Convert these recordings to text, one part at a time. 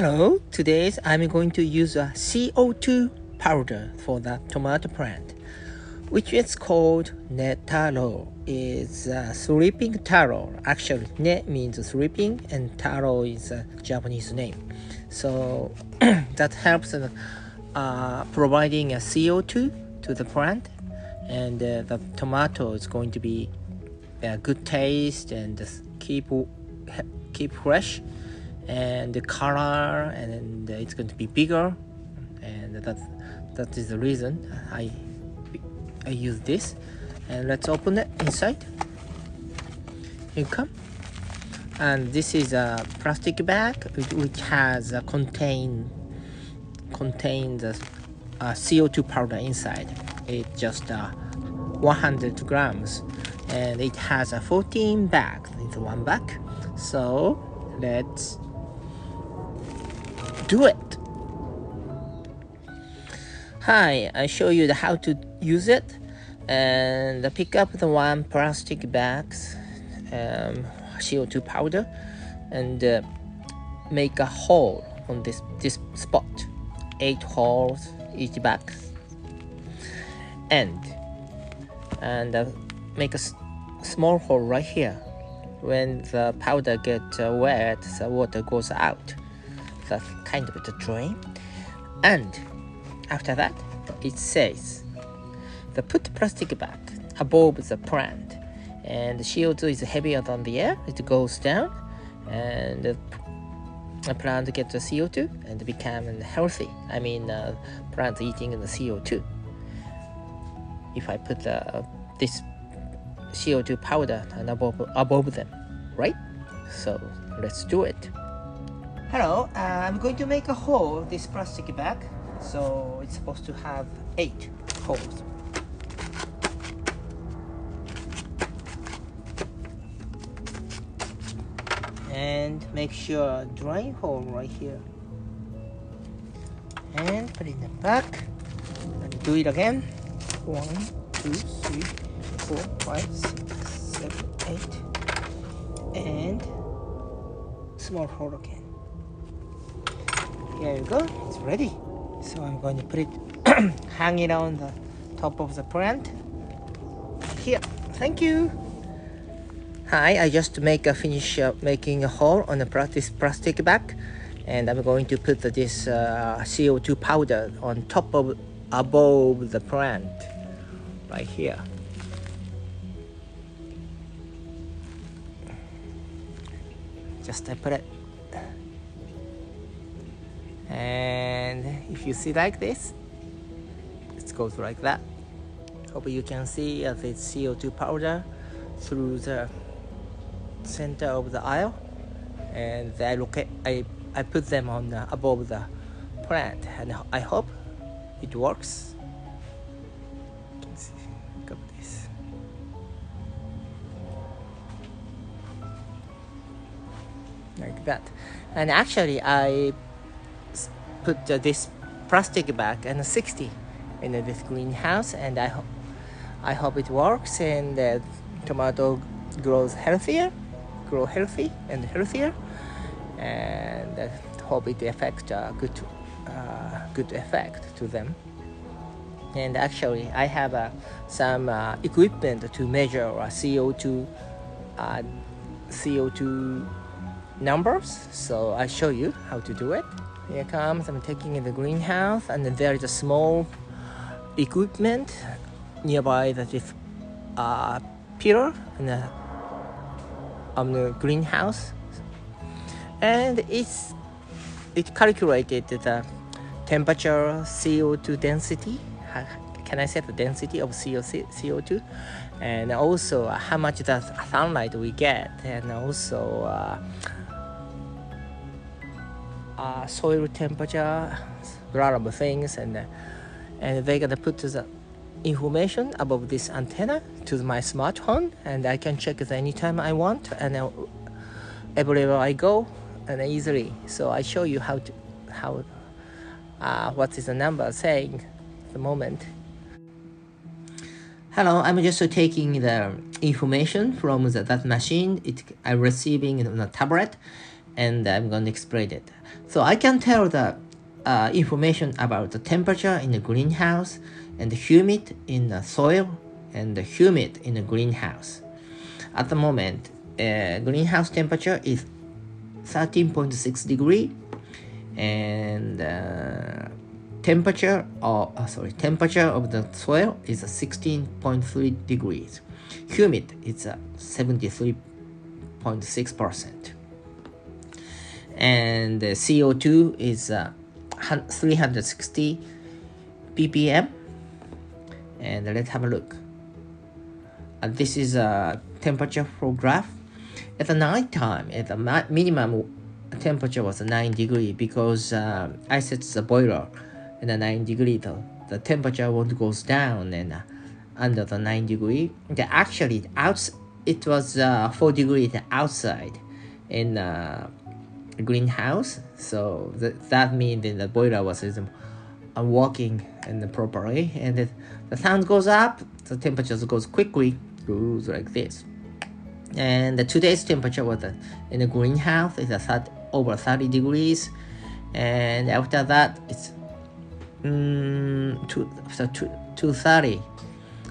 Hello, today I'm going to use a CO2 powder for the tomato plant, which is called ne taro. It's sleeping taro. Actually, ne means sleeping and taro is a Japanese name. So that helps providing a CO2 to the plant, and the tomato is going to be a good taste and keep fresh, and the color, and it's going to be bigger, and that is the reason I use this. And let's open it inside. Here you come. And this is a plastic bag which has contains the CO2 powder inside. It's just 100 grams, and it has 14 bags into one bag. So let's do it. Hi, I show you how to use it, and pick up the one plastic bags CO2 powder, and make a hole on this spot, 8 holes each bag, and make a small hole right here. When the powder gets wet, the water goes out. That's kind of the drain. And after that, it says put the plastic bag above the plant, and the CO2 is heavier than the air. It goes down, and the plant gets the CO2 and become healthy. I mean, plant eating the CO2. If I put this CO2 powder and above them, right? So let's do it. Hello, I'm going to make a hole this plastic bag. So it's supposed to have 8 holes. And make sure dry hole right here. And put it in the back. And do it again. 1, 2, 3, 4, 5, 6, 7, 8. And small hole again. Here you go. It's ready. So I'm going to put it, hang it on the top of the plant. Here. Thank you. Hi, I just finish making a hole on this plastic bag, and I'm going to put this CO2 powder on top above the plant, right here. Just I put it, and if you see like this, it goes like that. Hope you can see the CO2 powder through the center of the aisle, and I put them on above the plant, and I hope it works. You can see, look at this. Like that. And actually I put this plastic bag and 60 in this greenhouse, and I hope it works, and the tomato grow healthy and healthier, and hope it affect good effect to them. And actually I have some equipment to measure CO2 numbers, so I show you how to do it. Here comes, I'm taking in the greenhouse, and there is a small equipment nearby this pillar on the greenhouse, and it calculated the temperature, CO2 density. Can I say the density of CO2, and also how much the sunlight we get, and also soil temperature, a lot of things, and they're gonna put the information above this antenna to my smartphone, and I can check it anytime I want, and everywhere I go, and easily. So I show you what is the number saying at the moment. Hello, I'm just taking the information from that machine. I'm receiving it on a tablet, and I'm going to explain it. So I can tell the information about the temperature in the greenhouse and the humid in the soil and the humid in the greenhouse. At the moment, greenhouse temperature is 13.6 degree, and temperature of the soil is 16.3 degrees. Humid is 73.6%, and CO2 is 360 ppm. And let's have a look. This is a temperature flow graph. At the night time, at the minimum temperature was 9 degree, because I set the boiler in the 9 degree. The temperature won't goes down and under the 9 degree. Actually, it was 4 degrees outside in greenhouse. So that means the boiler was working properly, and the sun goes up, the temperature goes quickly, goes like this. And today's temperature was in the greenhouse is over 30 degrees, and after that it's 230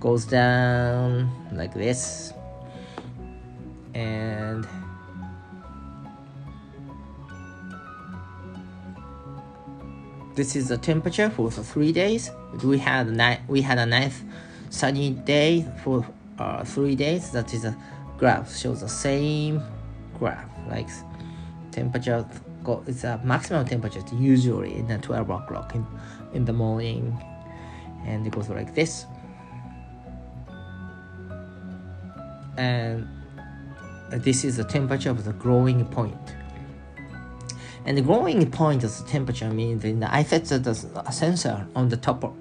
goes down like this, and this is the temperature for 3 days. We had a nice sunny day for 3 days. That is a graph, shows the same graph, like temperature it's a maximum temperature usually in 12 o'clock in the morning, and it goes like this. And this is the temperature of the growing point. And the growing point of the temperature means I set the sensor on the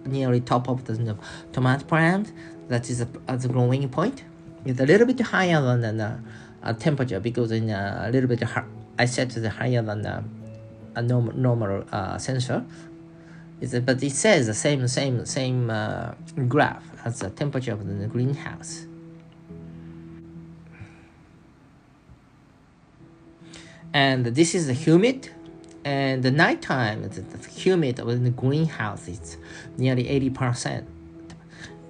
nearly top of the tomato plant. That is the growing point. It's a little bit higher than the temperature, because in a little bit I set it higher than a normal sensor. But it says the same graph as the temperature of the greenhouse. And this is the humid, and the nighttime the humid in the greenhouse is nearly 80%,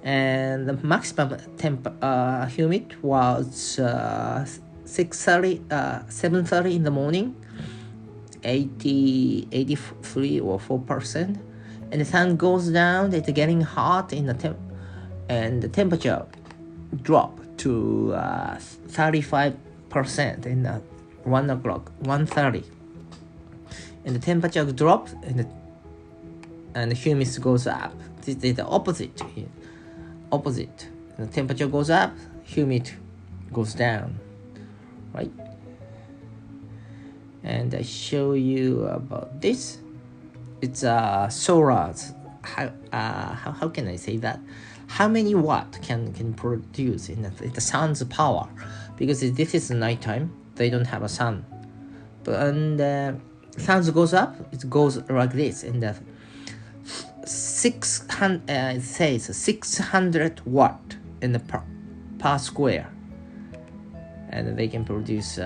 and the maximum humid was 7:30 in the morning, 83 or 4%, and the sun goes down. It's getting hot in and the temperature drop to 35% in 1 o'clock, 1:30, and the temperature drops, and the humidity goes up. This is the opposite. The temperature goes up, humidity goes down, right? And I show you about this. It's solar. How can I say that? How many watt can produce in the sun's power? Because this is nighttime, they don't have a sun. And sun goes up, it goes like this, and it says 600 watt in the per square, and they can produce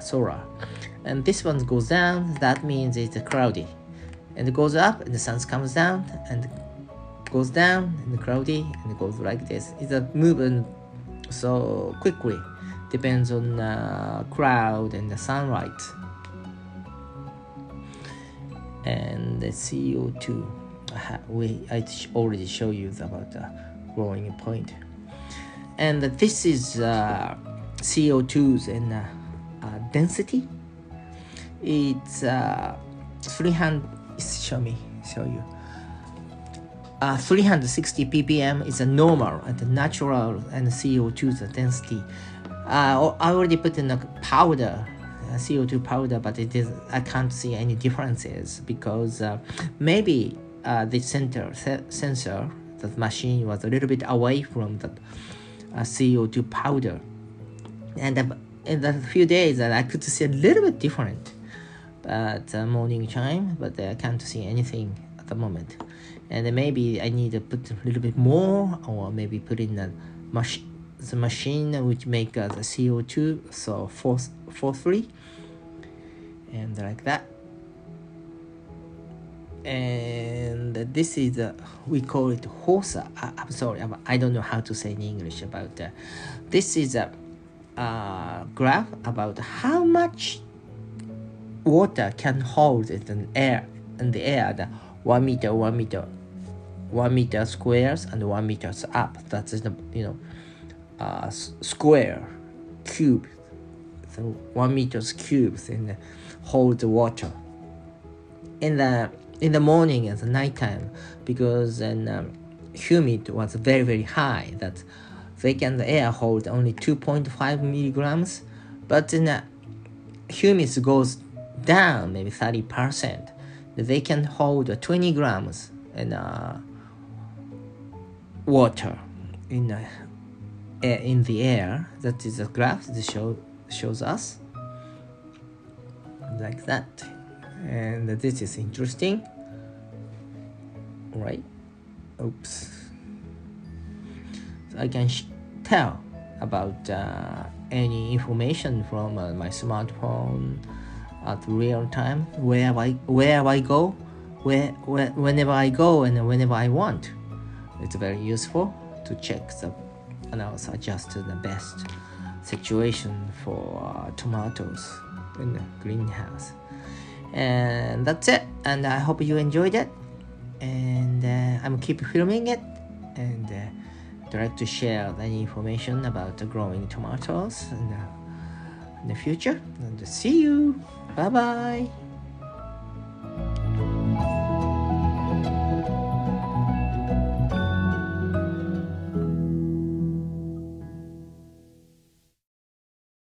solar. And this one goes down, that means it's cloudy, and it goes up, and the sun comes down, and goes down, and cloudy, and it goes like this. It's a movement so quickly, depends on cloud and the sunlight. And the CO2, I already show you about the growing point. And this is CO2's and density. It's 360 ppm is a normal and the natural, and CO2's density. I already put in a powder, CO2 powder, but I can't see any differences, because maybe the sensor, the machine was a little bit away from the CO2 powder, and in a few days I could see a little bit different at morning time, but I can't see anything at the moment. And maybe I need to put a little bit more, or maybe put in a the machine which make the CO2, so fourthly, and like that. And this is we call it HOSA. I'm sorry, I don't know how to say in English about this is a graph about how much water can hold in the air, the 1 meter, 1 meter squares and 1 meters up. That's the square cube, so 1 meters cubes in hold the water in the morning and the nighttime, because then humid was very, very high, that the air hold only 2.5 milligrams, but then humid goes down maybe 30%, they can hold 20 grams in water in the air. That is a graph that shows us like that. And this is interesting, right? Oops. So I can tell about any information from my smartphone at real time, where I go, whenever I go and whenever I want. It's very useful to check and also adjust to the best situation for tomatoes in the greenhouse. And that's it, and I hope you enjoyed it, and I'm keep filming it, and try to share any information about growing tomatoes in the future. And see you. Bye bye.